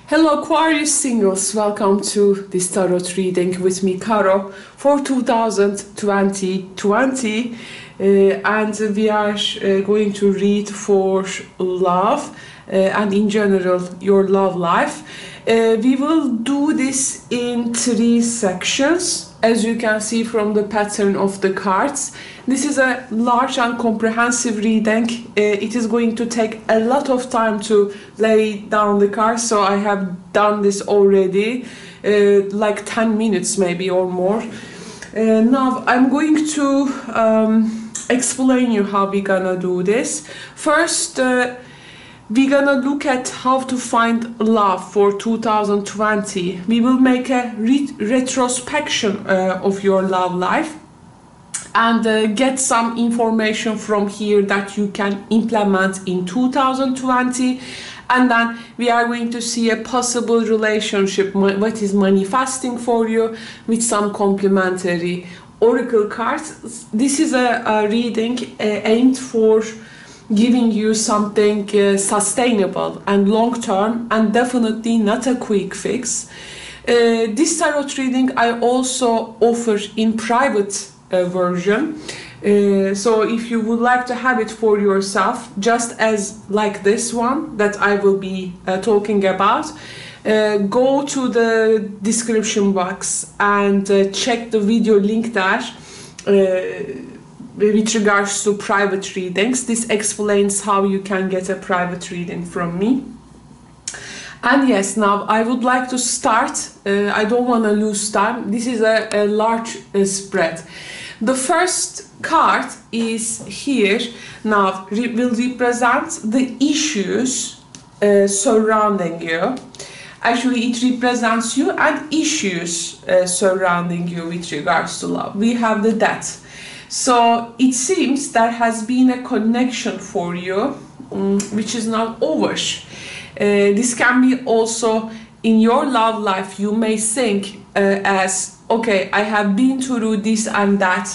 Hello Aquarius singles, welcome to this tarot reading with me, Caro, for 2020, and we are going to read for love and in general your love life. We will do this in 3 sections, as you can see from the pattern of the cards. This is a large and comprehensive reading. It is going to take a lot of time to lay down the cards, so I have done this already, like 10 minutes maybe or more. Now I'm going to explain you how we're gonna do this. First, we're gonna look at how to find love for 2020. We will make a retrospection of your love life and get some information from here that you can implement in 2020. And then we are going to see a possible relationship, what is manifesting for you, with some complementary oracle cards. This is a reading aimed for giving you something sustainable and long-term, and definitely not a quick fix. This tarot reading I also offer in private version, so if you would like to have it for yourself, just as like this one that I will be talking about, go to the description box and check the video link there with regards to private readings. This explains how you can get a private reading from me. And yes, now I would like to start. I don't want to lose time. This is a large spread. The first card is here. Now will represent the issues surrounding you. Actually, it represents you and issues surrounding you with regards to love. We have the death. So it seems there has been a connection for you, which is now over. This can be also in your love life. You may think as, okay, I have been through this and that.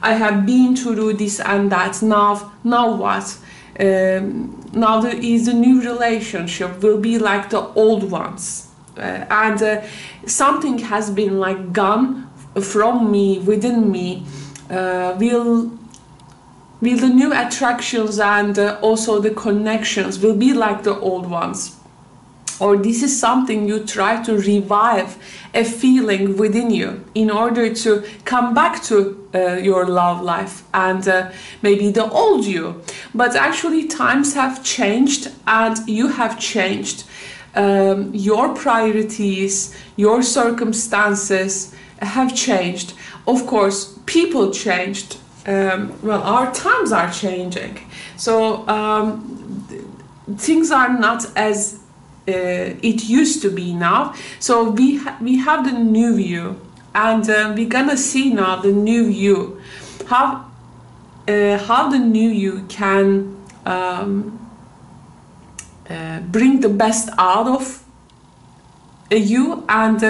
I have been through this and that. Now what? Now there is a new relationship. Will be like the old ones, and something has been like gone from me, within me. Will the new attractions and also the connections will be like the old ones, or this is something you try to revive, a feeling within you in order to come back to your love life and maybe the old you. But actually times have changed and you have changed. Your priorities, your circumstances have changed. Of course, people changed. Well, our times are changing. So things are not as it used to be now. So we have the new view, and we're gonna see now the new view, how the new you can bring the best out of you, and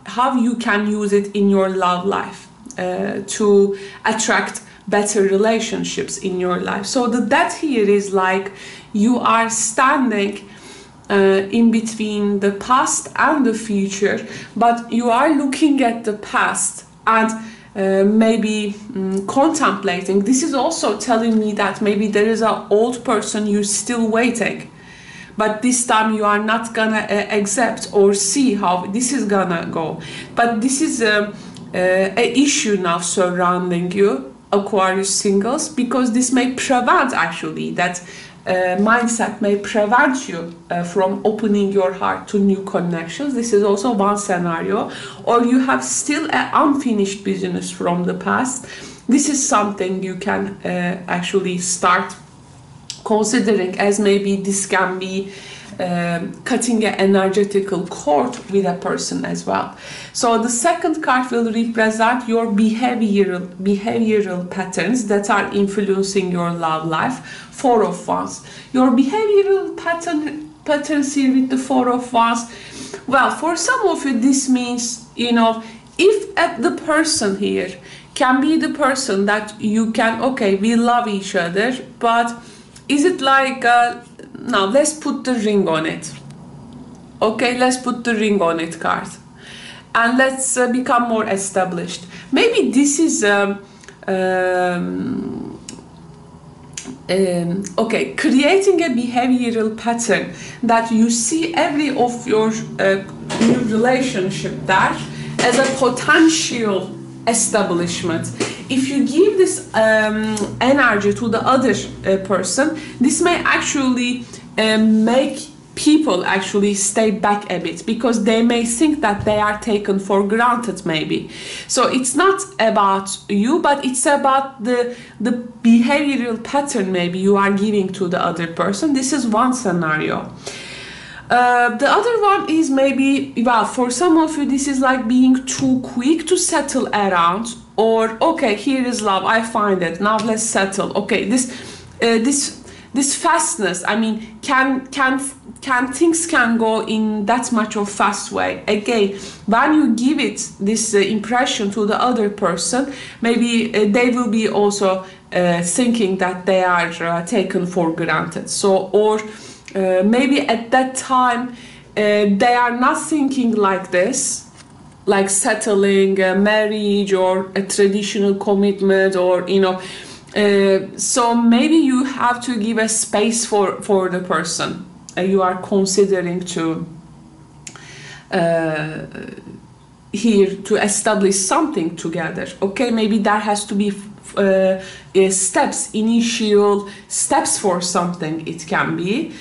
how you can use it in your love life to attract better relationships in your life. So the death here is like you are standing in between the past and the future, but you are looking at the past and maybe contemplating. This is also telling me that maybe there is an old person you're still waiting, but this time you are not gonna accept or see how this is gonna go. But this is a issue now surrounding you, Aquarius singles, because this may prevent, actually, that mindset may prevent you from opening your heart to new connections. This is also one scenario. Or you have still an unfinished business from the past. This is something you can actually start considering, as maybe this can be cutting an energetical cord with a person as well. So the second card will represent your behavioral patterns that are influencing your love life. 4 of Wands. Your behavioral patterns here with the 4 of Wands. Well, for some of you this means, you know, if the person here can be the person that you can, okay, we love each other, but is it like now let's put the ring on it. Okay, let's put the ring on it card. And let's become more established. Maybe this is okay, creating a behavioral pattern that you see every of your new relationship there as a potential establishment. If you give this energy to the other person, this may actually make people actually stay back a bit, because they may think that they are taken for granted maybe. So it's not about you, but it's about the behavioral pattern maybe you are giving to the other person. This is one scenario. The other one is maybe, well, for some of you this is like being too quick to settle around, or okay, here is love, I find it, now let's settle. Okay, this fastness, I mean, can things can go in that much of fast way. Again, when you give it this impression to the other person, maybe they will be also thinking that they are taken for granted. So, or maybe at that time they are not thinking like this, like settling a marriage or a traditional commitment, or you know. So maybe you have to give a space for the person you are considering to here to establish something together. Okay, maybe there has to be steps, initial steps for something. It can be.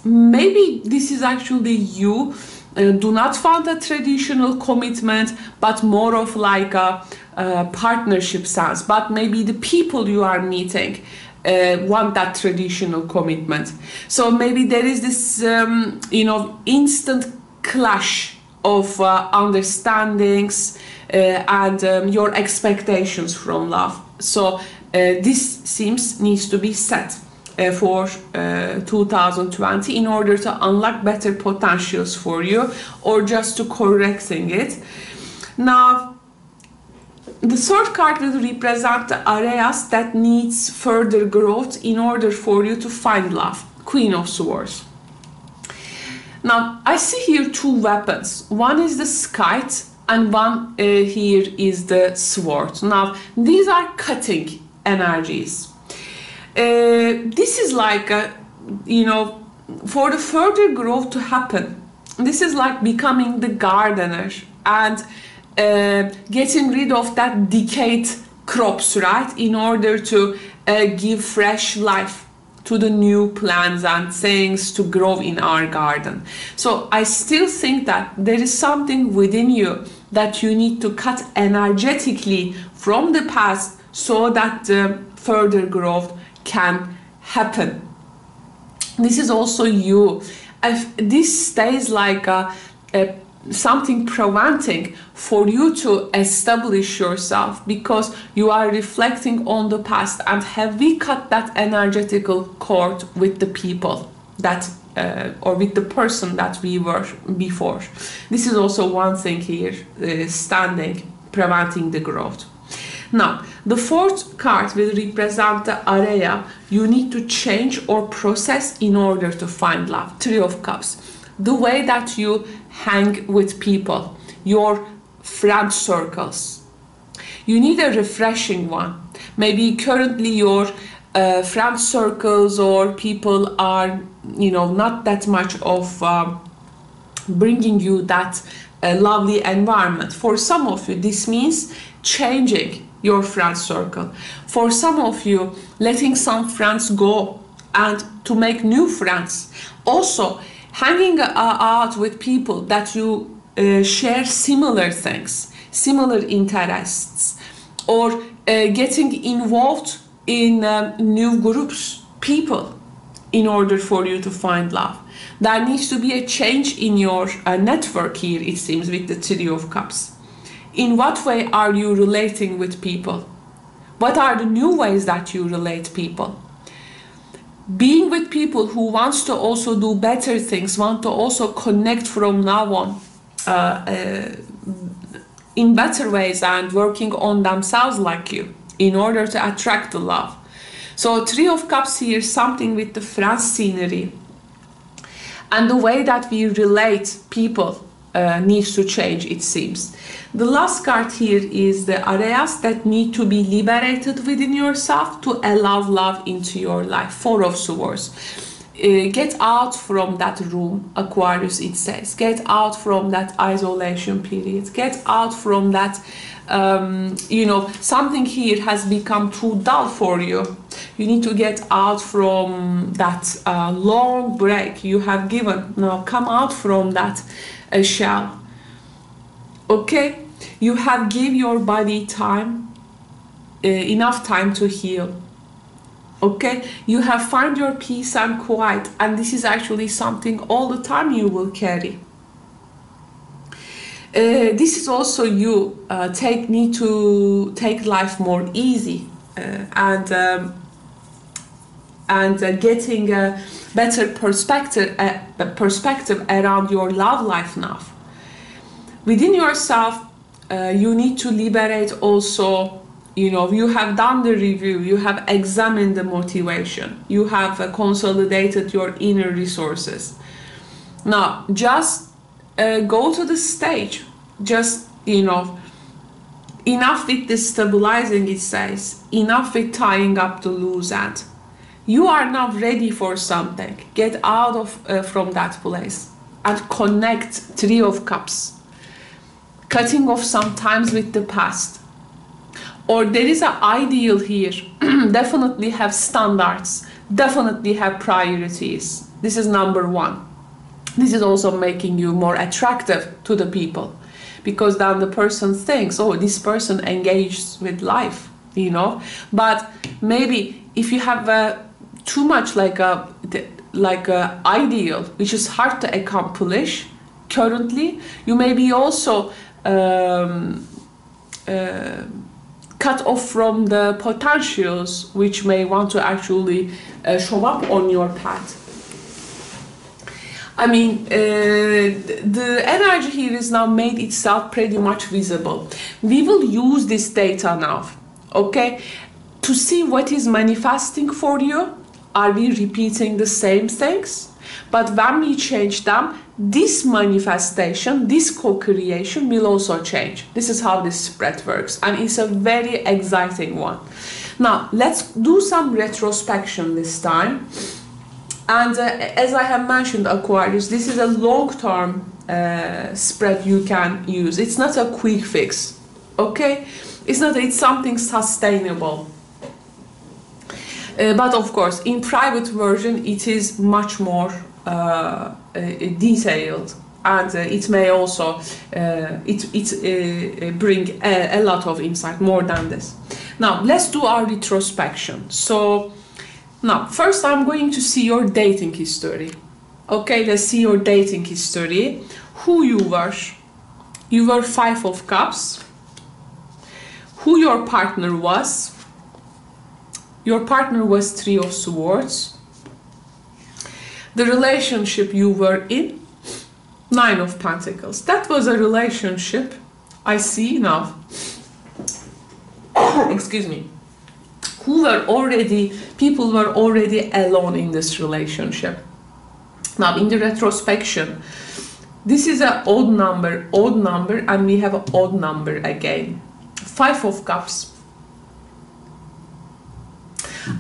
Maybe this is actually you. Do not want a traditional commitment, but more of like a partnership sense. But maybe the people you are meeting want that traditional commitment. So maybe there is this, you know, instant clash of understandings and your expectations from love. So this needs to be set for 2020 in order to unlock better potentials for you, or just to correcting it. Now, the third card will represent the areas that needs further growth in order for you to find love. Queen of Swords. Now, I see here two weapons. One is the scythe and one here is the sword. Now, these are cutting energies. This is like, you know, for the further growth to happen, this is like becoming the gardener and getting rid of that decayed crops, right, in order to give fresh life to the new plants and things to grow in our garden. So I still think that there is something within you that you need to cut energetically from the past so that further growth can happen. This is also you. If this stays like something preventing for you to establish yourself, because you are reflecting on the past, and have we cut that energetical cord with the people that or with the person that we were before. This is also one thing here standing, preventing the growth. Now, the fourth card will represent the area you need to change or process in order to find love. Three of Cups. The way that you hang with people, your friend circles. You need a refreshing one. Maybe currently your friend circles or people are, you know, not that much of bringing you that lovely environment. For some of you, this means changing your friend circle. For some of you, letting some friends go and to make new friends. Also, hanging out with people that you share similar things, similar interests, or getting involved in new groups, people, in order for you to find love. There needs to be a change in your network here, it seems, with the Three of Cups. In what way are you relating with people? What are the new ways that you relate people? Being with people who wants to also do better things, want to also connect from now on in better ways and working on themselves like you in order to attract the love. So Three of Cups here, something with the France scenery. And the way that we relate people needs to change, it seems. The last card here is the areas that need to be liberated within yourself to allow love into your life. Four of Swords. Get out from that room, Aquarius, it says. Get out from that isolation period. Get out from that, you know, something here has become too dull for you. You need to get out from that long break you have given. Now come out from that shell. Okay? You have give your body time, enough time to heal. Okay? You have found your peace and quiet, and this is actually something all the time you will carry. This is also you need to take life more easy and getting a better perspective around your love life now. Within yourself, you need to liberate also, you know, you have done the review, you have examined the motivation, you have consolidated your inner resources. Now, just go to the stage, just, you know, enough with the stabilizing, it says, enough with tying up the loose end. You are now ready for something. Get out of from that place and connect. Three of Cups. Cutting off sometimes with the past. Or there is an ideal here. Definitely have standards. Definitely have priorities. This is number one. This is also making you more attractive to the people. Because then the person thinks, oh, this person engages with life, you know. But maybe if you have too much like a ideal, which is hard to accomplish currently, you may be also cut off from the potentials which may want to actually show up on your path. I mean, the energy here is now made itself pretty much visible. We will use this data now, okay, to see what is manifesting for you. Are we repeating the same things? But when we change them, this manifestation, this co-creation will also change. This is how this spread works, and it's a very exciting one. Now, let's do some retrospection this time. And as I have mentioned, Aquarius, this is a long-term spread you can use. It's not a quick fix, okay? It's something sustainable. But of course, in private version, it is much more detailed, and it may also bring a lot of insight, more than this. Now, let's do our retrospection. So, now, first I'm going to see your dating history. Okay, let's see your dating history. Who you were. You were Five of Cups. Who your partner was. Your partner was Three of Swords. The relationship you were in. Nine of Pentacles. That was a relationship. I see now. Excuse me. People were already alone in this relationship. Now, in the retrospection, this is an odd number, and we have an odd number again. Five of Cups.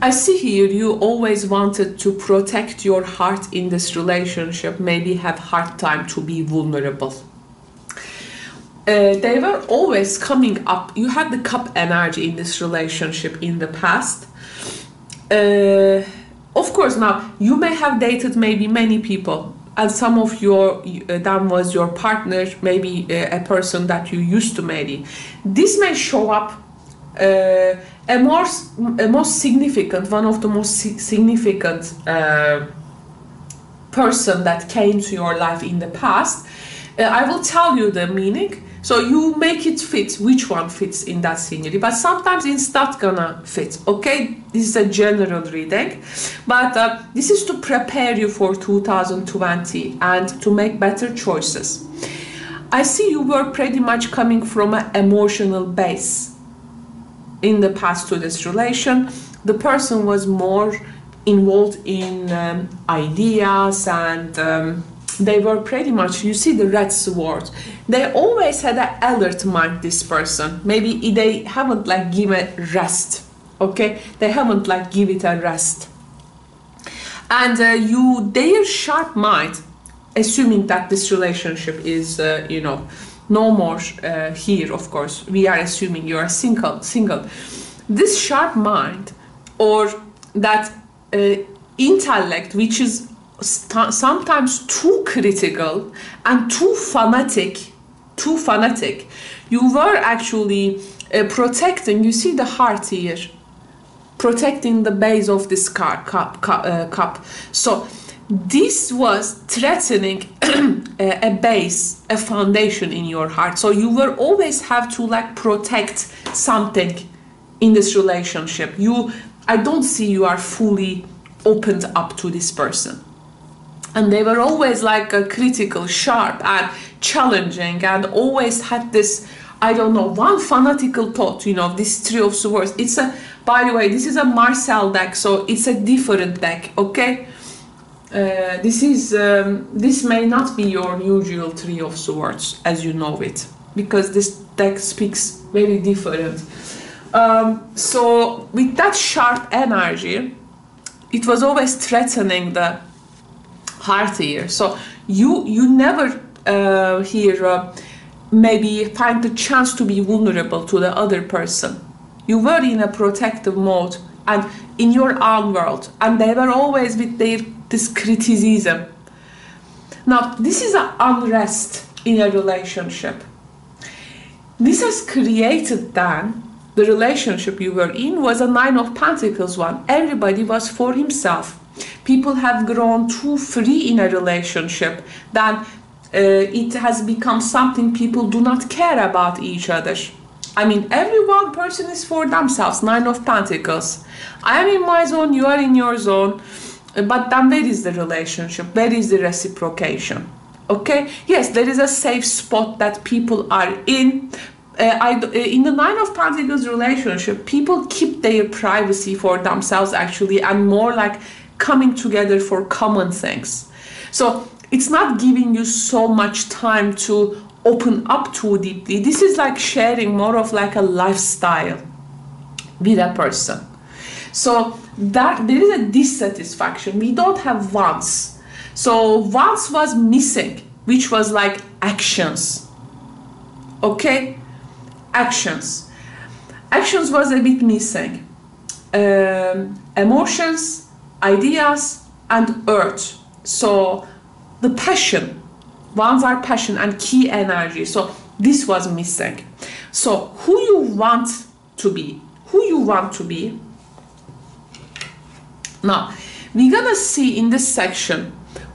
I see here you always wanted to protect your heart in this relationship, maybe have hard time to be vulnerable. They were always coming up. You had the cup energy in this relationship in the past. Of course, now you may have dated maybe many people, and some of them was your partner, maybe a person that you used to marry. This may show up one of the most significant person that came to your life in the past. I will tell you the meaning, so you make it fit, which one fits in that scenery, but sometimes it's not gonna fit, okay? This is a general reading, but this is to prepare you for 2020 and to make better choices. I see you were pretty much coming from an emotional base in the past to this relation. the person was more involved in ideas, and they were pretty much, you see the red sword, they always had an alert mind, this person. Maybe they haven't like give it rest, okay? They haven't like give it a rest. And their sharp mind, assuming that this relationship is, you know, no more here, of course, we are assuming you are single. This sharp mind, or that intellect, which is sometimes too critical and too fanatic, you were actually protecting, you see the heart here, protecting the base of this cup. So this was threatening a base, a foundation in your heart. So you will always have to like protect something in this relationship. I don't see you are fully opened up to this person. And they were always like critical, sharp, and challenging, and always had this, I don't know, one fanatical thought, you know, this Three of Swords. It's a, by the way, this is a Marcel deck, so it's a different deck, okay? This may not be your usual Three of Swords as you know it, because this deck speaks very different. So with that sharp energy, it was always threatening the heart here. So you never maybe find the chance to be vulnerable to the other person. You were in a protective mode and in your own world, and they were always with this criticism. Now this is an unrest in a relationship. This has created then the relationship you were in was a Nine of Pentacles one. Everybody was for himself. People have grown too free in a relationship that it has become something people do not care about each other. I mean, every one person is for themselves. Nine of Pentacles. I am in my zone, you are in your zone. But then where is the relationship? Where is the reciprocation? Okay? Yes, there is a safe spot that people are in. In the Nine of Pentacles relationship, people keep their privacy for themselves actually, and more like coming together for common things. So it's not giving you so much time to open up too deeply. This is like sharing more of like a lifestyle with a person. So that there is a dissatisfaction. We don't have wants. So wants was missing, which was like actions. Okay? Actions was a bit missing. Emotions, ideas, and earth. So the passion, ones are passion and key energy. So this was missing. So who you want to be, now we're gonna see in this section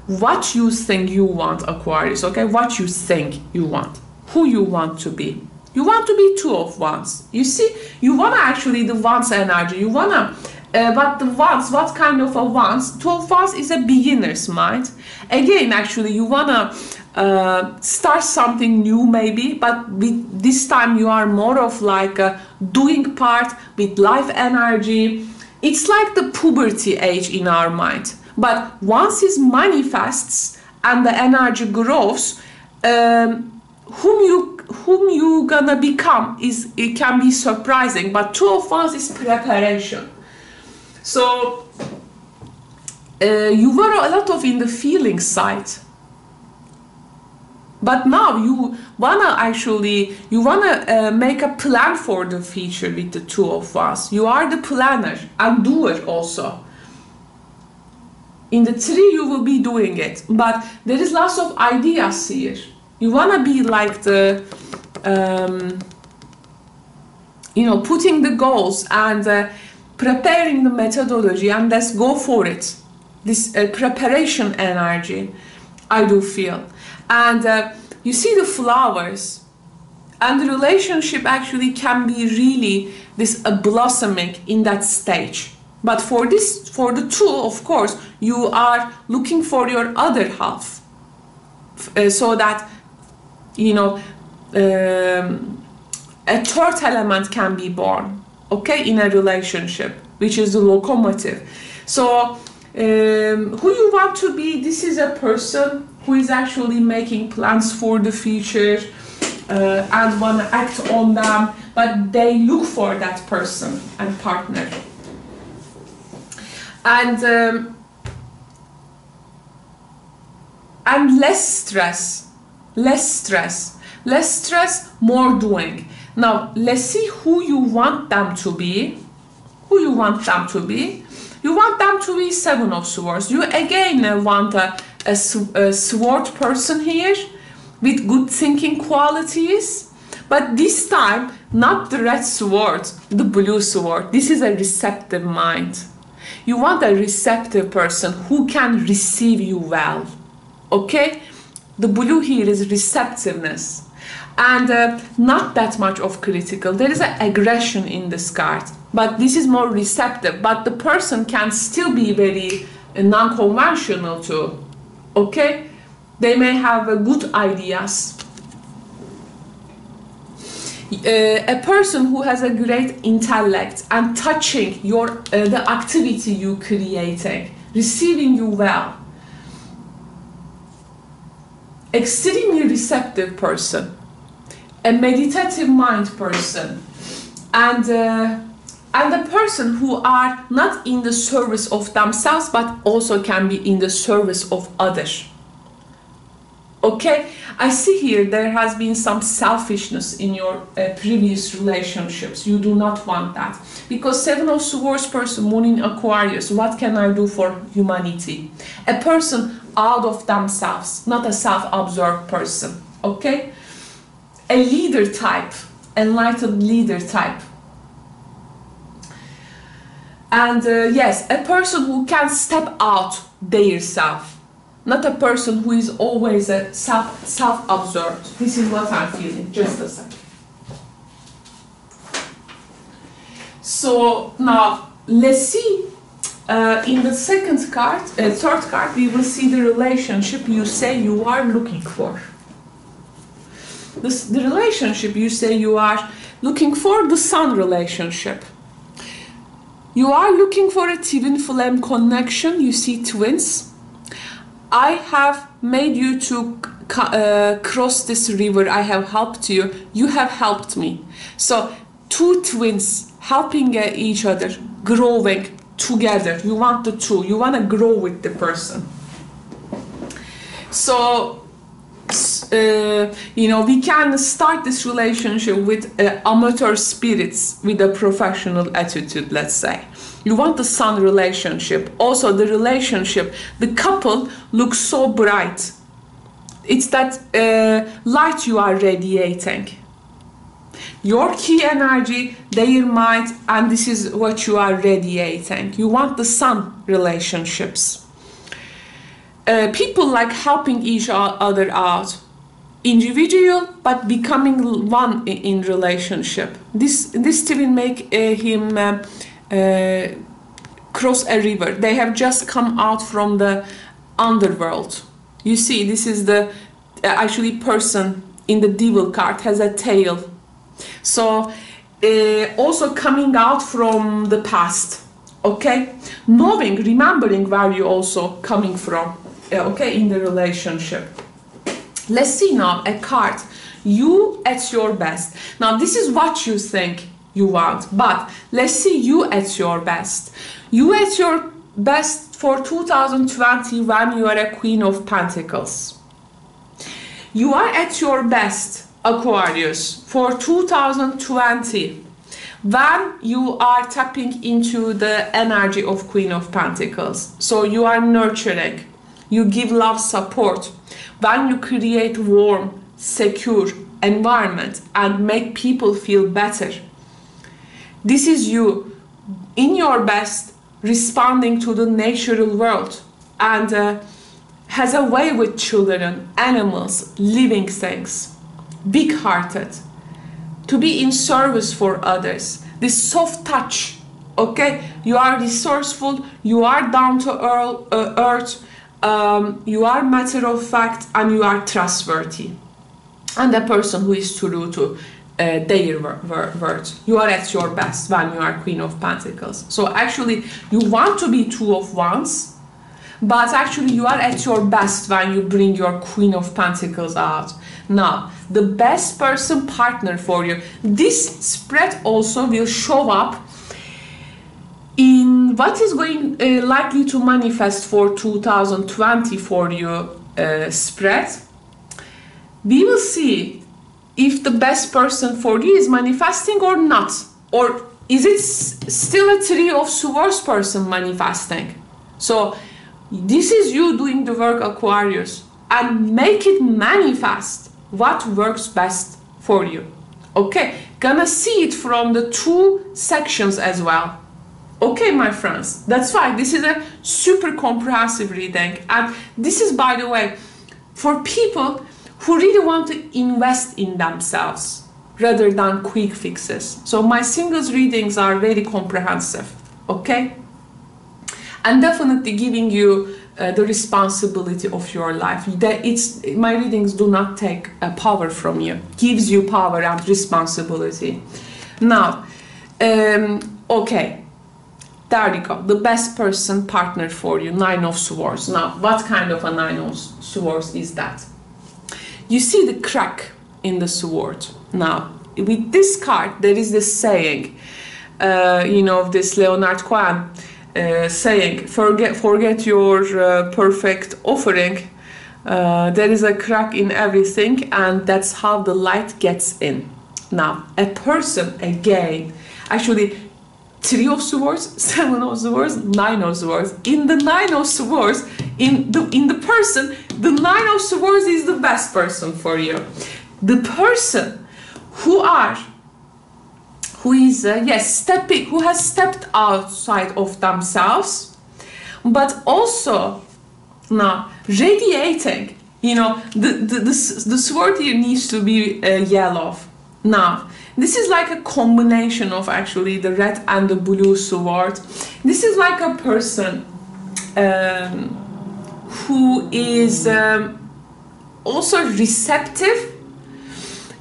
what you think you want, Aquarius. Okay, what you think you want, who you want to be. You want to be Two of Wands. You see, you want to actually the Wands energy. You want to, but the Wands, what kind of a Wands? Two of Wands is a beginner's mind. Again, actually, you want to start something new maybe, but with this time you are more of like a doing part with life energy. It's like the puberty age in our mind. But once it manifests and the energy grows, whom you gonna become it can be surprising, but Two of Wands is preparation. So you were a lot of in the feeling side, but now you wanna make a plan for the future with the Two of Wands. You are the planner and doer also. In the Three you will be doing it, but there is lots of ideas here. You want to be like the, putting the goals and preparing the methodology, and let's go for it. This preparation energy, I do feel. And you see the flowers, and the relationship actually can be really this blossoming in that stage. But for the Two, of course, you are looking for your other half, so that a third element can be born, okay, in a relationship. which is the locomotive. So who you want to be, this is a person who is actually making plans for the future and want to act on them, but they look for that person and partner. And less stress, more doing. Now, let's see who you want them to be. Who you want them to be? You want them to be Seven of Swords. You again want a sword person here with good thinking qualities, but this time not the red sword, the blue sword. This is a receptive mind. You want a receptive person who can receive you well. Okay, the blue here is receptiveness and not that much of critical. There is an aggression in this card, but this is more receptive, but the person can still be very non-conventional too. Okay, they may have good ideas. A person who has a great intellect and touching your the activity you creating, receiving you well. Extremely receptive person, a meditative mind person, and the person who are not in the service of themselves but also can be in the service of others. Okay, I see here there has been some selfishness in your previous relationships. You do not want that, because Seven of Swords person, Moon in Aquarius, what can I do for humanity? A person out of themselves, not a self-absorbed person. Okay, a leader type, enlightened leader type. And yes, a person who can step out their self. Not a person who is always a self-absorbed. This is what I'm feeling. Just a second. So now let's see. In the second card, third card, we will see the relationship you say you are looking for. The relationship you say you are looking for, the Sun relationship. You are looking for a twin flame connection. You see twins. I have made you to cross this river. I have helped you. You have helped me. So two twins helping each other, growing together. You want the two. You want to grow with the person. So, you know, we can start this relationship with amateur spirits with a professional attitude, let's say. You want the Sun relationship. Also, the relationship, the couple looks so bright. It's that light you are radiating. Your key energy, their mind, and this is what you are radiating. You want the Sun relationships. People like helping each other out. Individual, but becoming one in relationship. This will make him cross a river. They have just come out from the underworld. You see, this is the actually person in the devil card has a tail. So also coming out from the past. Okay, knowing, remembering where you also coming from. Okay, in the relationship. Let's see now a card. You at your best. Now this is what you think you want, but let's see you at your best. You at your best for 2020 when you are a Queen of Pentacles. You are at your best, Aquarius, for 2020 when you are tapping into the energy of Queen of Pentacles. So you are nurturing, you give love, support. When you create warm, secure environment and make people feel better. This is you in your best, responding to the natural world, and has a way with children, animals, living things, big-hearted, to be in service for others. This soft touch, okay? You are resourceful, you are down to earth, you are matter of fact, and you are trustworthy. And a person who is true to their worth. You are at your best when you are Queen of Pentacles. So actually you want to be Two of Wands, but actually you are at your best when you bring your Queen of Pentacles out. Now, the best person partner for you. This spread also will show up in what is going likely to manifest for 2020 for you spread. We will see if the best person for you is manifesting or not. Or is it still a Three of Swords person manifesting? So this is you doing the work, Aquarius, and make it manifest what works best for you. Okay, gonna see it from the two sections as well. Okay, my friends, that's why this is a super comprehensive reading. And this is, by the way, for people who really want to invest in themselves rather than quick fixes. So my singles readings are very comprehensive, okay? And definitely giving you the responsibility of your life. My readings do not take power from you. Gives you power and responsibility. Now, okay. There you go. The best person partner for you. Nine of Swords. Now, what kind of a Nine of Swords is that? You see the crack in the sword. Now, with this card, there is this saying, this Leonard Cohen saying, forget your perfect offering. There is a crack in everything, and that's how the light gets in. Now, a person, again, actually, Three of Swords, Seven of Swords, Nine of Swords. In the Nine of Swords, in the person, the Nine of Swords is the best person for you. The person who has stepped outside of themselves, but also now radiating. The sword here needs to be yellow. Now, this is like a combination of actually the red and the blue sword. This is like a person who is also receptive,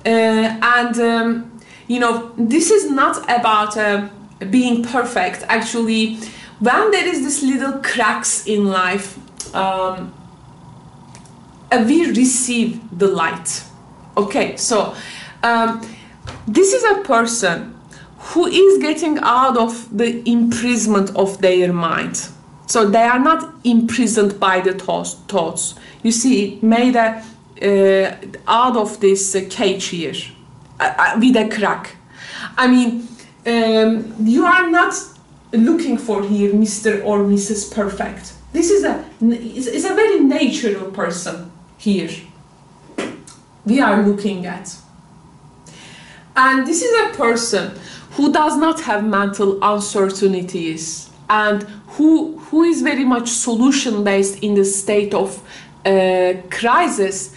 and this is not about being perfect. Actually, when there is this little cracks in life, we receive the light. Okay, so this is a person who is getting out of the imprisonment of their mind. So they are not imprisoned by the thoughts. You see, made out of this cage here with a crack. I mean, you are not looking for here Mr. or Mrs. Perfect. This is a very natural person here we are looking at. And this is a person who does not have mental uncertainties and who is very much solution based in the state of crisis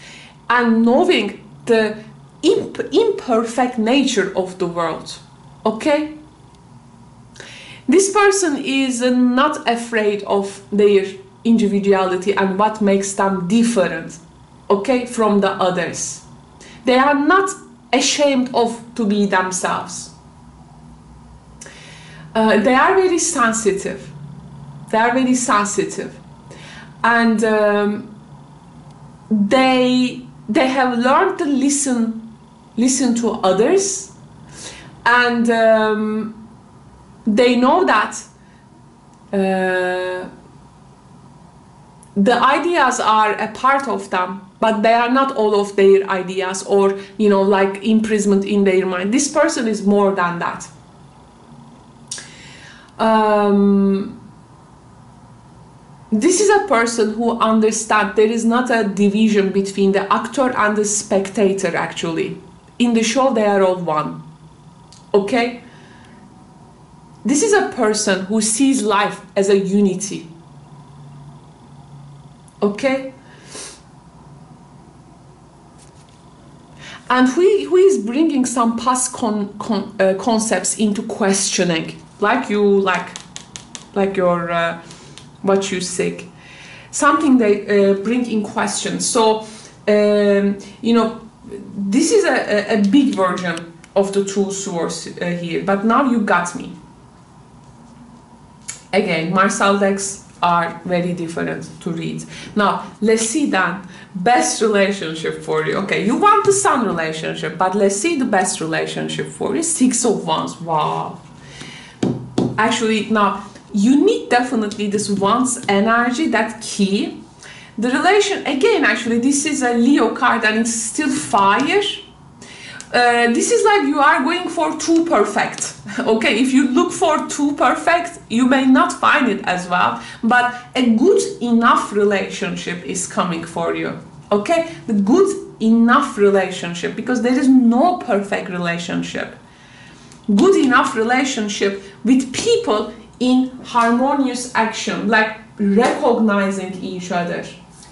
and knowing the imperfect nature of the world. Okay? This person is not afraid of their individuality and what makes them different, okay, from the others. They are not ashamed of to be themselves. They are very sensitive. They are very sensitive, and they have learned to listen to others, and they know that the ideas are a part of them, but they are not all of their ideas, or like imprisonment in their mind. This person is more than that. This is a person who understands there is not a division between the actor and the spectator. Actually, in the show they are all one. Okay? This is a person who sees life as a unity. Okay? And who is bringing some past concepts into questioning, like your what you seek, something they bring in question. So this is a big version of the two swords here, but now you got me. Again, Marshall decks are very different to read. Now, let's see then, best relationship for you. Okay, you want the sun relationship, but let's see the best relationship for you. Six of Wands, wow. Actually, now, you need definitely this Wands energy, that key. The relation, again, actually, this is a Leo card and it's still fire. This is like you are going for too perfect. Okay, if you look for too perfect, you may not find it as well, but a good enough relationship is coming for you. Okay, the good enough relationship, because there is no perfect relationship. Good enough relationship with people in harmonious action, like recognizing each other.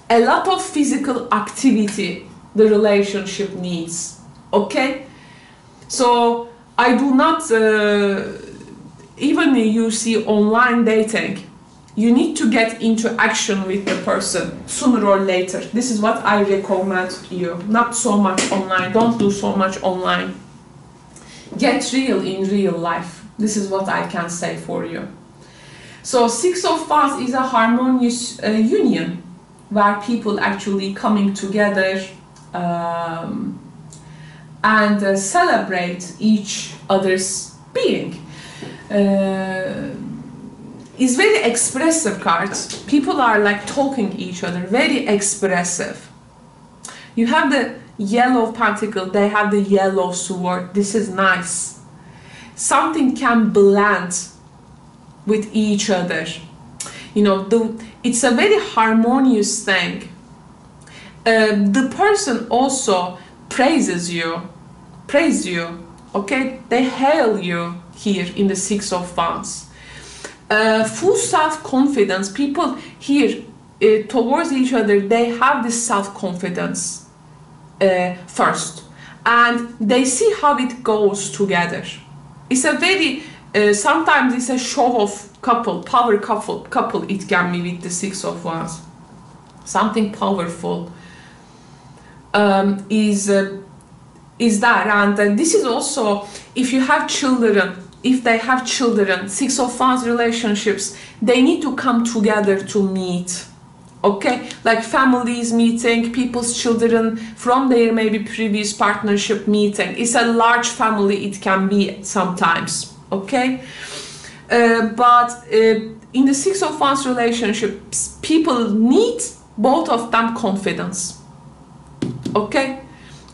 A lot of physical activity the relationship needs. Okay, so I do not, even you see online dating, you need to get into action with the person sooner or later. This is what I recommend you, not so much online. Don't do so much online. Get real in real life. This is what I can say for you. So Six of Wands is a harmonious union where people actually coming together and celebrate each other's being. It's very expressive cards. People are like talking each other, very expressive. You have the yellow pentacle, they have the yellow sword. This is nice. Something can blend with each other. You know, it's a very harmonious thing. The person also praises you, okay? They hail you here in the Six of Wands. Full self-confidence. People here towards each other, they have this self-confidence first, and they see how it goes together. It's a very sometimes it's a show-off couple, power couple it can be with the Six of Wands. Something powerful is that, and this is also, if you have children, if they have children, Six of Wands relationships, they need to come together to meet. Okay, like families meeting, people's children from their maybe previous partnership meeting. It's a large family, it can be sometimes. Okay, but in the Six of Wands relationships, people need both of them confidence. Okay,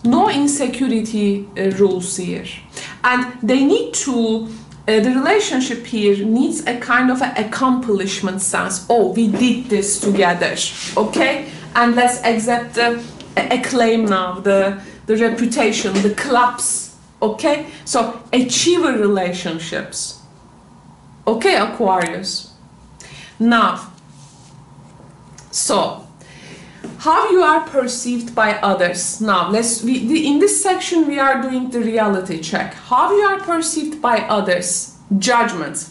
no insecurity rules here, and they need to. The relationship here needs a kind of an accomplishment sense. Oh, we did this together, okay? And let's accept the acclaim now, the reputation, the claps, okay? So, achiever relationships, okay, Aquarius? Now, so, how you are perceived by others. Now, in this section we are doing the reality check. How you are perceived by others. Judgment.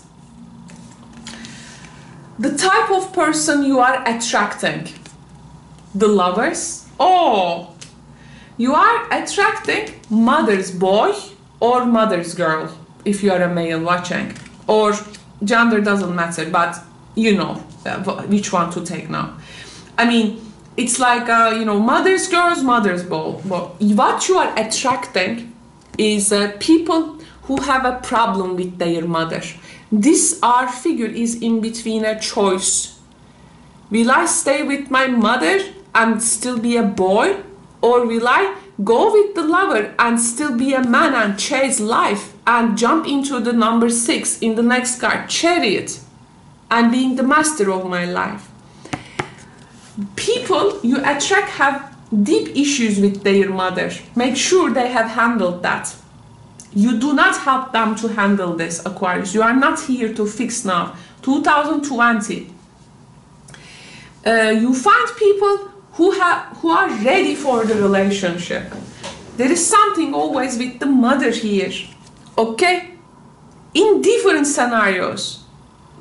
The type of person you are attracting. The lovers. Oh, you are attracting mother's boy or mother's girl, if you are a male watching. Or gender doesn't matter, but you know which one to take now. I mean, it's like, you know, mother's girls, mother's boy. But what you are attracting is people who have a problem with their mother. This figure is in between a choice. Will I stay with my mother and still be a boy? Or will I go with the lover and still be a man and chase life and jump into the number 6 in the next card, Chariot, and being the master of my life? People you attract have deep issues with their mother. Make sure they have handled that. You do not help them to handle this, Aquarius. You are not here to fix now. 2020. You find people who are ready for the relationship. There is something always with the mother here. Okay? In different scenarios.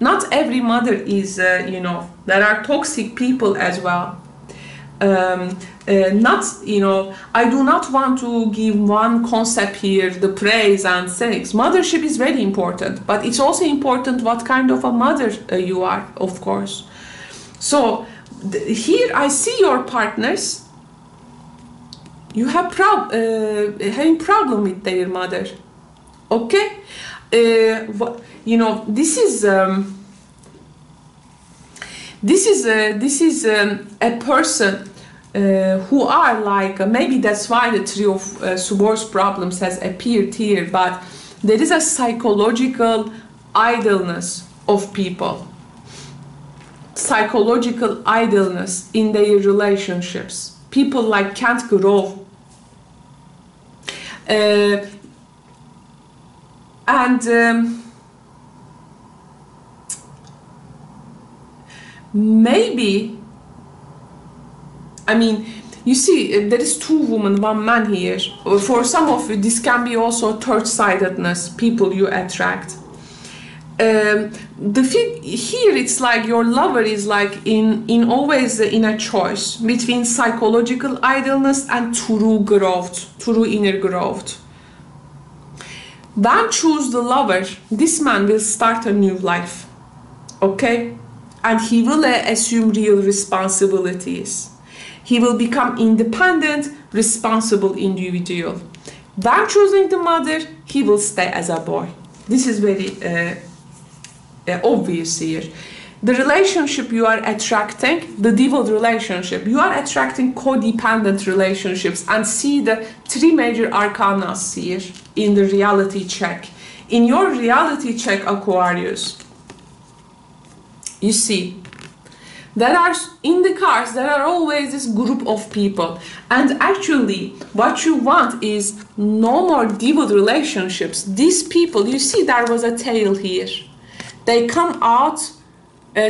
Not every mother is, you know, there are toxic people as well. not, you know, I do not want to give one concept here, the praise and thanks. Mothership is very important, but it's also important what kind of a mother you are, of course. So here I see your partners, you have having problem with their mother, okay? You know, this is a person who are like, maybe that's why the Three of Swords problems has appeared here, but there is a psychological idleness of people, psychological idleness in their relationships. People like can't grow. Maybe, I mean, you see, there is two women, one man here. For some of you, this can be also third-sidedness, people you attract. Here it's like your lover is like always in a choice between psychological idleness and true growth, true inner growth. When choose the lover, this man will start a new life, okay? And he will assume real responsibilities. He will become independent, responsible individual. When choosing the mother, he will stay as a boy. This is very obvious here. The relationship you are attracting, the default relationship, you are attracting codependent relationships, and see the three major arcana here in the reality check. In your reality check, Aquarius, you see, there are, in the cards, there are always this group of people. And actually, what you want is no more devout relationships. These people, you see, there was a tail here. They come out,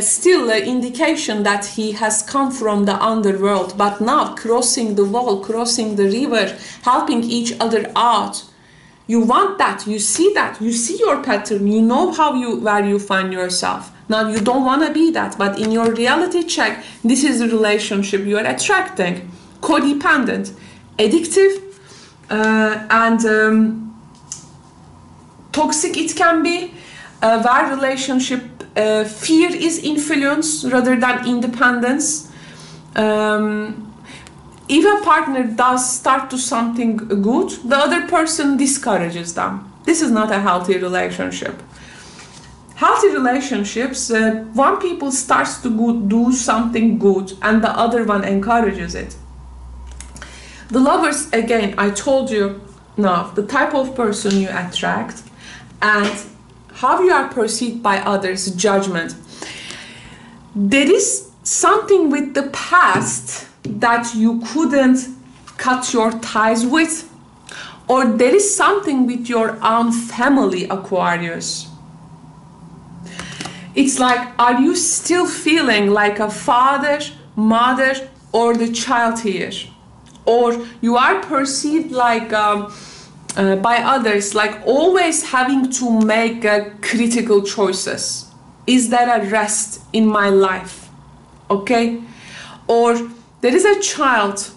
still an indication that he has come from the underworld, but now crossing the wall, crossing the river, helping each other out. You want that, you see your pattern, you know where you find yourself. Now you don't want to be that, but in your reality check, this is the relationship you are attracting. Codependent, addictive, and toxic it can be, where relationship fear is influence rather than independence. If a partner does start to something good, the other person discourages them. This is not a healthy relationship. Healthy relationships, one people starts to do something good and the other one encourages it. The lovers, again, I told you now, the type of person you attract and how you are perceived by others, judgment. There is something with the past that you couldn't cut your ties with, or there is something with your own family, Aquarius. It's like, are you still feeling like a father, mother, or the child here? Or you are perceived like by others, like always having to make critical choices. Is there a rest in my life? Okay? Or there is a child.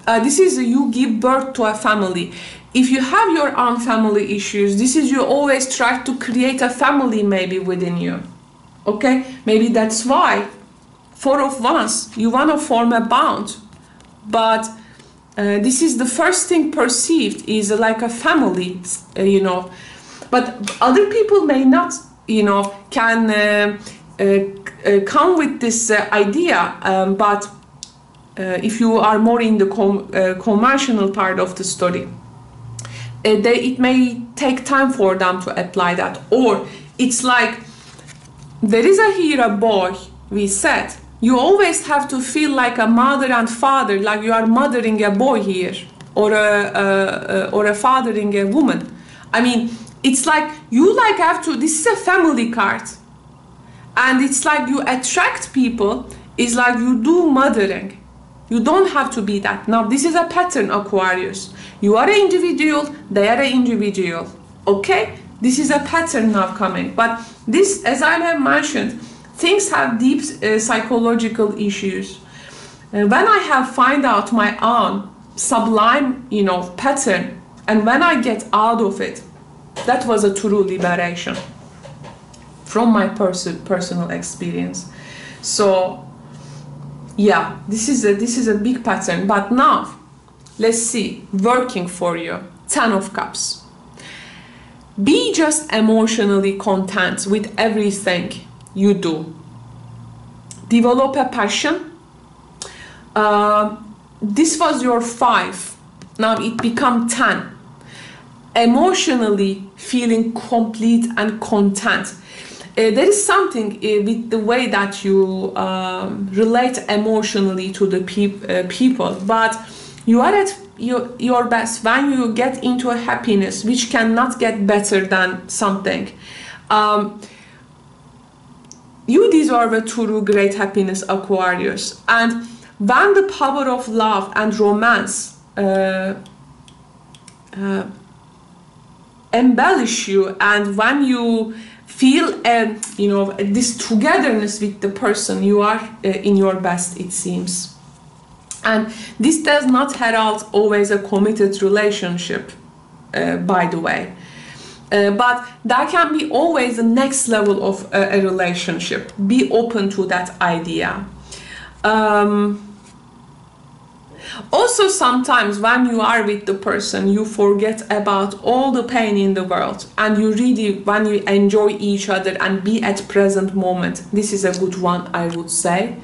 This is you give birth to a family. If you have your own family issues, this is you always try to create a family maybe within you. Okay? Maybe that's why, Four of Wands, you want to form a bond. But this is the first thing perceived is like a family, you know. But other people may not, you know, can come with this idea. But if you are more in the conventional part of the story, it may take time for them to apply that. Or it's like, there is here a boy, we said, you always have to feel like a mother and father, like you are mothering a boy here, or a fathering a woman. I mean, it's like you like have to, this is a family card. And it's like you attract people, it's like you do mothering. You don't have to be that. Now, this is a pattern, Aquarius. You are an individual, they are an individual. Okay? This is a pattern now coming. But this, as I have mentioned, things have deep psychological issues. When I have find out my own sublime, pattern, and when I get out of it, that was a true liberation from my personal experience. So yeah, this is a big pattern. But now let's see, working for you. 10 of Cups. Be just emotionally content with everything you do. Develop a passion. This was your 5. Now it become 10. Emotionally feeling complete and content. There is something with the way that you relate emotionally to the people, but you are at your best when you get into a happiness which cannot get better than something. You deserve a true great happiness, Aquarius. And when the power of love and romance embellish you, and when you feel this togetherness with the person, you are in your best, it seems. And this does not herald always a committed relationship, by the way. But that can be always the next level of a relationship. Be open to that idea. Also, sometimes when you are with the person, you forget about all the pain in the world, and you really, when you enjoy each other and be at present moment, this is a good one, I would say.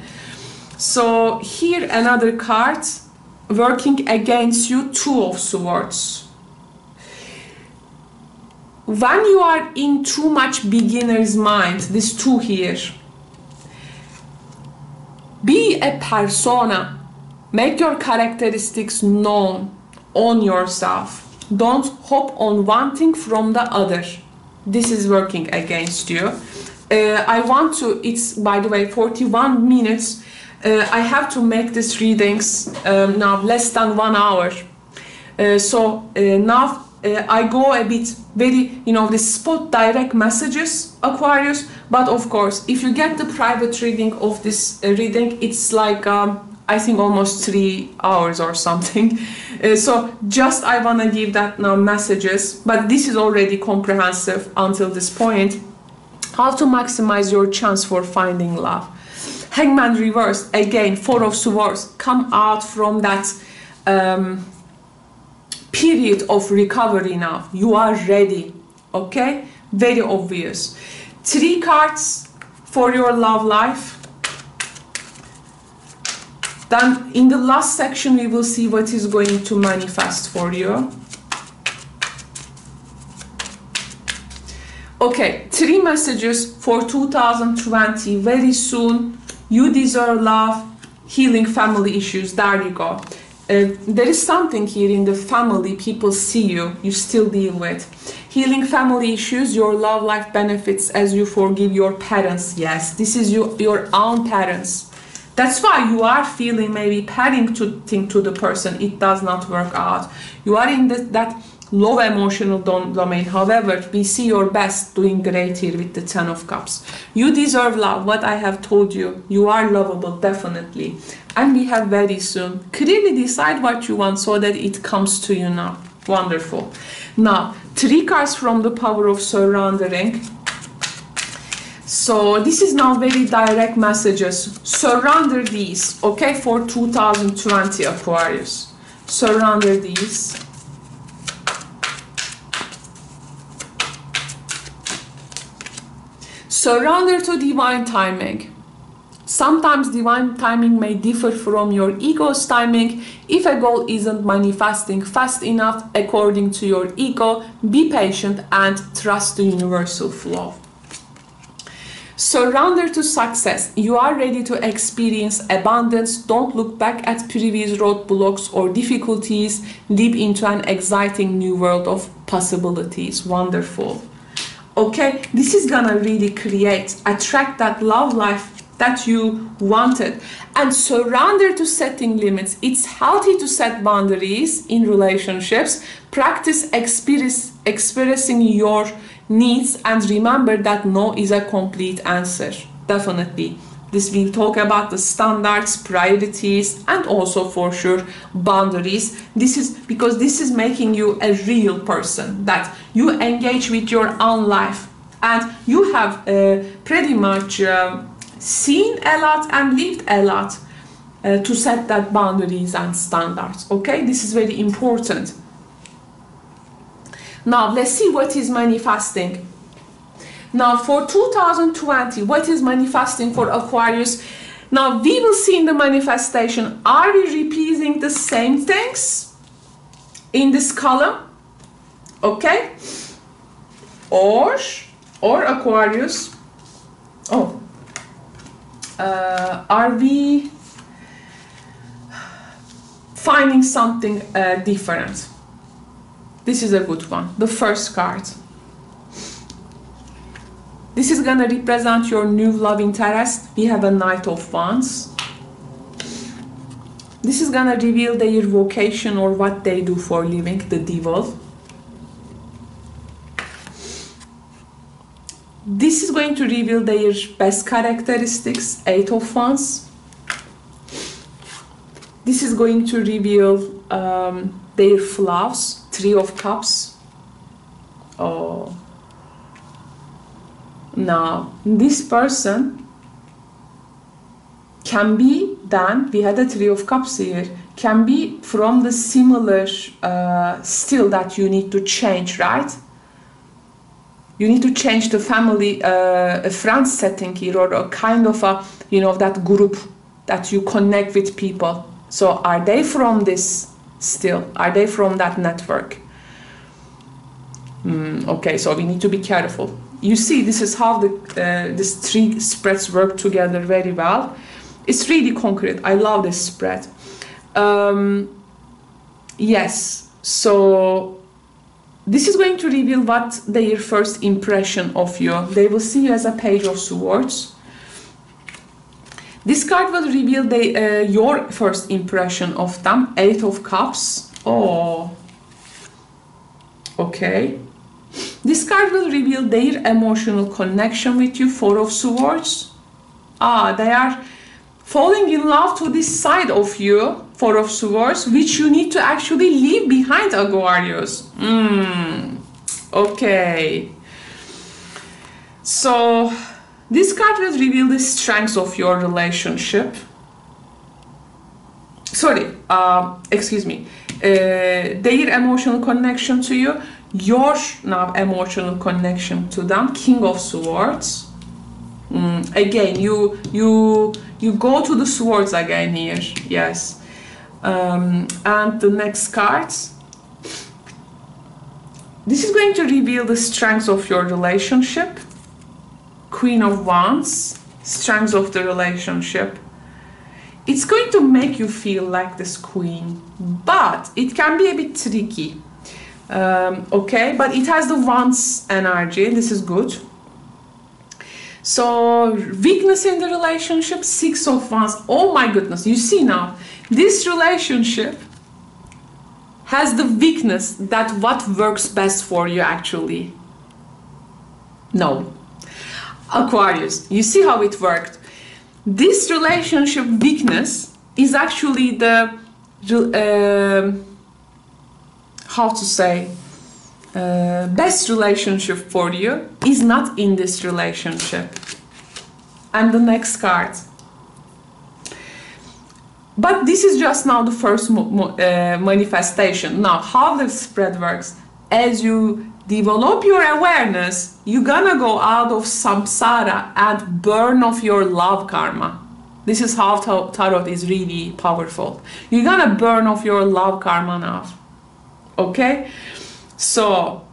So here another card working against you, 2 of Swords. When you are in too much beginner's mind, this 2 here, be a persona. Make your characteristics known on yourself. Don't hop on one thing from the other. This is working against you. I want to, it's by the way 41 minutes. I have to make these readings now less than 1 hour. Now I go a bit very, the spot direct messages, Aquarius. But of course, if you get the private reading of this reading, it's like I think almost 3 hours or something. So just I want to give that now messages, but this is already comprehensive until this point. How to maximize your chance for finding love. Hangman reversed, again 4 of Swords. Come out from that period of recovery now. You are ready, okay? Very obvious. 3 cards for your love life. Then in the last section we will see what is going to manifest for you. Okay, 3 messages for 2020. Very soon. You deserve love, healing family issues. There you go. There is something here in the family. People see you. You still deal with. Healing family issues, your love life benefits as you forgive your parents. Yes, this is your own parents. That's why you are feeling maybe parenting to the person. It does not work out. You are in that low emotional domain. However, we see your best, doing great here with the 10 of Cups. You deserve love, what I have told you. You are lovable, definitely. And we have very soon. Clearly decide what you want so that it comes to you now. Wonderful. Now, 3 cards from the power of surrendering. So this is now very direct messages. Surrender these, okay, for 2020, Aquarius. Surrender these. Surrender to divine timing. Sometimes divine timing may differ from your ego's timing. If a goal isn't manifesting fast enough according to your ego, be patient and trust the universal flow. Surrender to success. You are ready to experience abundance. Don't look back at previous roadblocks or difficulties. Leap into an exciting new world of possibilities. Wonderful. Okay, this is gonna really attract that love life that you wanted. And surrender to setting limits. It's healthy to set boundaries in relationships. Practice expressing your needs, and remember that no is a complete answer. definitely. This will talk about the standards, priorities, and also for sure boundaries. This is because this is making you a real person, that you engage with your own life and you have pretty much seen a lot and lived a lot to set that boundaries and standards. Okay, this is very important. Now let's see what is manifesting. Now for 2020, what is manifesting for Aquarius? Now we will see in the manifestation, are we repeating the same things in this column? Okay? Or Aquarius, are we finding something different? This is a good one. The first card. This is gonna represent your new love interest. We have a Knight of Wands. This is gonna reveal their vocation or what they do for living, the Devil. This is going to reveal their best characteristics, Eight of Wands. This is going to reveal their flaws, Three of Cups. Oh. Now, this person can be, then we had a Three of Cups here, can be from the similar style that you need to change, right? You need to change the family, a friend setting here, or a kind of a, you know, that group that you connect with people. So are they from this still? Are they from that network? Okay, so we need to be careful. You see, this is how these three spreads work together very well. It's really concrete. I love this spread. Yes, so this is going to reveal what their first impression of you. They will see you as a Page of Swords. This card will reveal your first impression of them, Eight of Cups. Oh, okay. This card will reveal their emotional connection with you, Four of Swords. They are falling in love to this side of you, Four of Swords, which you need to actually leave behind, Aquarius. Okay. So, this card will reveal the strengths of your relationship. Sorry, excuse me. Their emotional connection to you, your now emotional connection to them, King of Swords. Again, you go to the swords again here, yes. And the next card. This is going to reveal the strengths of your relationship. Queen of Wands, strengths of the relationship. It's going to make you feel like this queen, but it can be a bit tricky. Okay, but it has the Wands energy. This is good. So, weakness in the relationship, Six of Wands. Oh my goodness, you see now, this relationship has the weakness that what works best for you actually. No. Aquarius, you see how it worked. This relationship weakness is actually the, how to say, best relationship for you is not in this relationship. And the next card. But this is just now the first manifestation. Now, how the spread works, as you develop your awareness, you're gonna go out of samsara and burn off your love karma. This is how tarot is really powerful. You're gonna burn off your love karma now. Okay? So,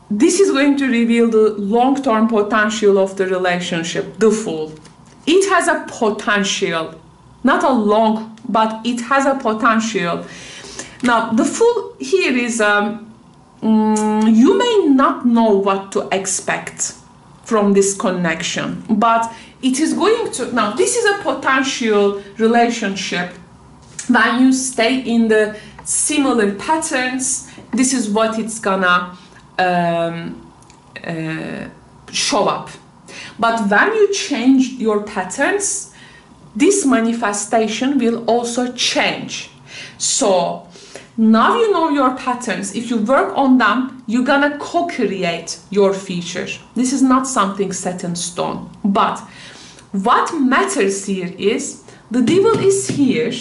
this is going to reveal the long-term potential of the relationship, the Fool. It has a potential, not a long, but it has a potential. Now, the Fool here is, you may not know what to expect from this connection, but it is going to, now this is a potential relationship. When you stay in the similar patterns, this is what it's gonna show up. But when you change your patterns, this manifestation will also change. So now you know your patterns. If you work on them, you're gonna co-create your future. This is not something set in stone. But what matters here is the devil is here,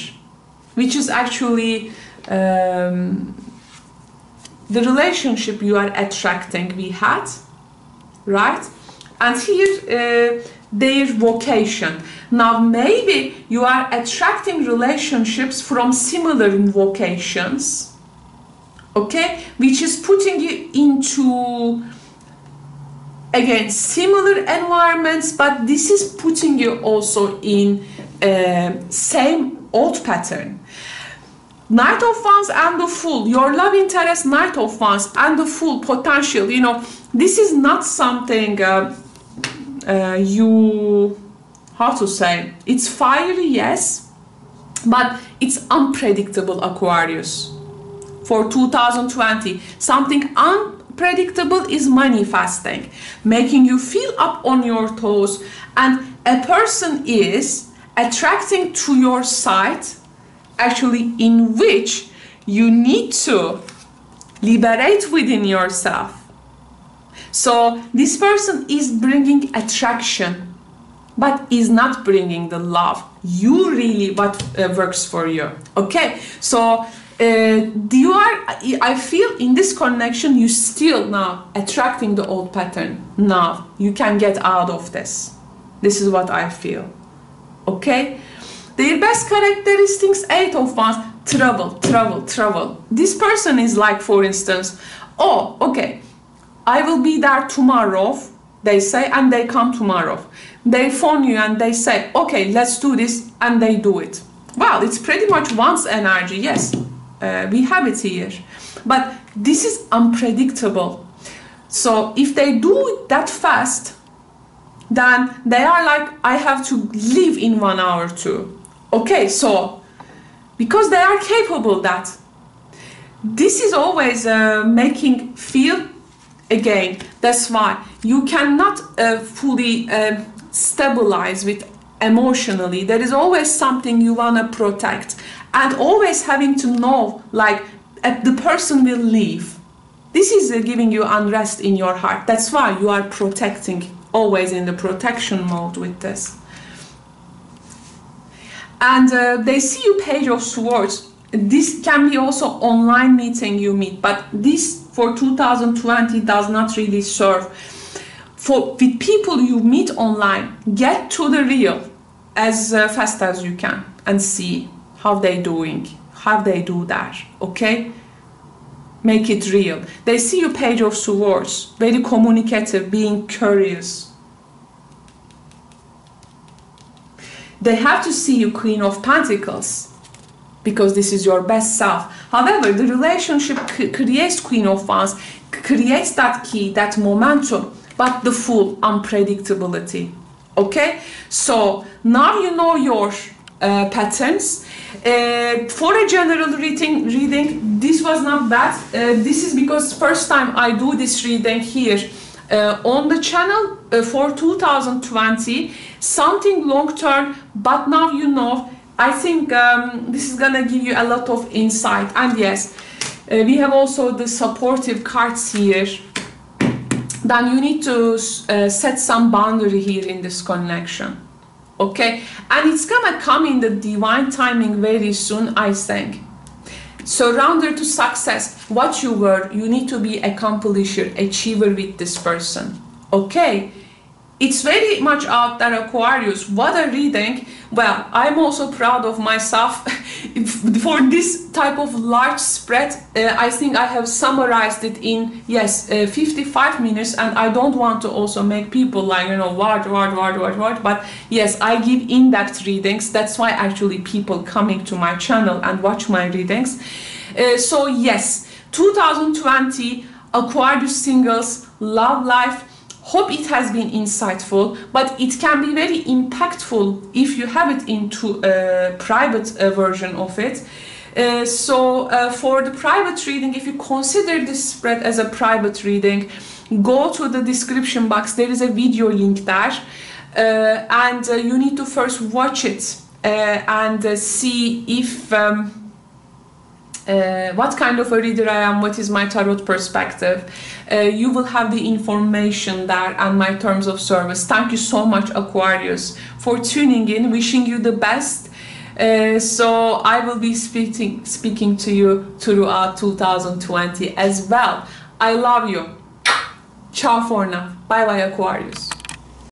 which is actually the relationship you are attracting we had, right? And here their vocation. Now maybe you are attracting relationships from similar vocations, okay, which is putting you into, again, similar environments, but this is putting you also in same old pattern. Knight of Wands and the Fool, your love interest, Knight of Wands and the Fool potential, you know, this is not something you, how to say, it's fiery, yes, but it's unpredictable, Aquarius. For 2020, something unpredictable is manifesting, making you feel up on your toes, and a person is attracting to your side, actually, in which you need to liberate within yourself. So this person is bringing attraction, but is not bringing the love. You really what works for you. Okay, so you are, I feel in this connection you still now attracting the old pattern. Now you can get out of this. This is what I feel. Okay, their best characteristics, 8 of Wands, trouble, trouble, trouble. This person is like, for instance, oh, okay, I will be there tomorrow, they say, and they come tomorrow. They phone you and they say, okay, let's do this, and they do it. Well, it's pretty much Wands energy, yes, we have it here. But this is unpredictable. So if they do it that fast, then they are like, I have to leave in 1 hour too. Okay, so because they are capable that. This is always making feel, again, that's why you cannot fully stabilize with emotionally. There is always something you want to protect, and always having to know, like, the person will leave. This is giving you unrest in your heart. That's why you are protecting, always in the protection mode with this. And they see you Page of Swords. This can be also online meeting you meet, but this for 2020 does not really serve. For with people you meet online, get to the real as fast as you can and see how they doing, how they do that, okay? Make it real. They see you Page of Swords, very communicative, being curious. They have to see you Queen of Pentacles, because this is your best self. However, the relationship creates Queen of Wands, creates that key, that momentum, but the Fool, unpredictability. Okay, so now you know your patterns. For a general reading, this was not bad. This is because first time I do this reading here on the channel for 2020, something long term, but now you know. I think this is gonna give you a lot of insight. And yes, we have also the supportive cards here. Then you need to set some boundary here in this connection, okay? And it's gonna come in the divine timing very soon, I think. Surrender to success. What you were, you need to be accomplisher, achiever with this person, okay? It's very much out there, Aquarius. What a reading. Well, I'm also proud of myself. For this type of large spread, I think I have summarized it in, yes, 55 minutes. And I don't want to also make people like, you know, what. But yes, I give in-depth readings. That's why actually people coming to my channel and watch my readings. So yes, 2020, Aquarius singles, love life. Hope it has been insightful, but it can be very impactful if you have it into a private version of it. So for the private reading, if you consider this spread as a private reading, go to the description box. There is a video link there, and you need to first watch it and see if what kind of a reader I am, what is my tarot perspective. You will have the information there and my terms of service. Thank you so much, Aquarius, for tuning in. Wishing you the best. So I will be speaking to you throughout 2020 as well. I love you. Ciao for now. Bye bye, Aquarius.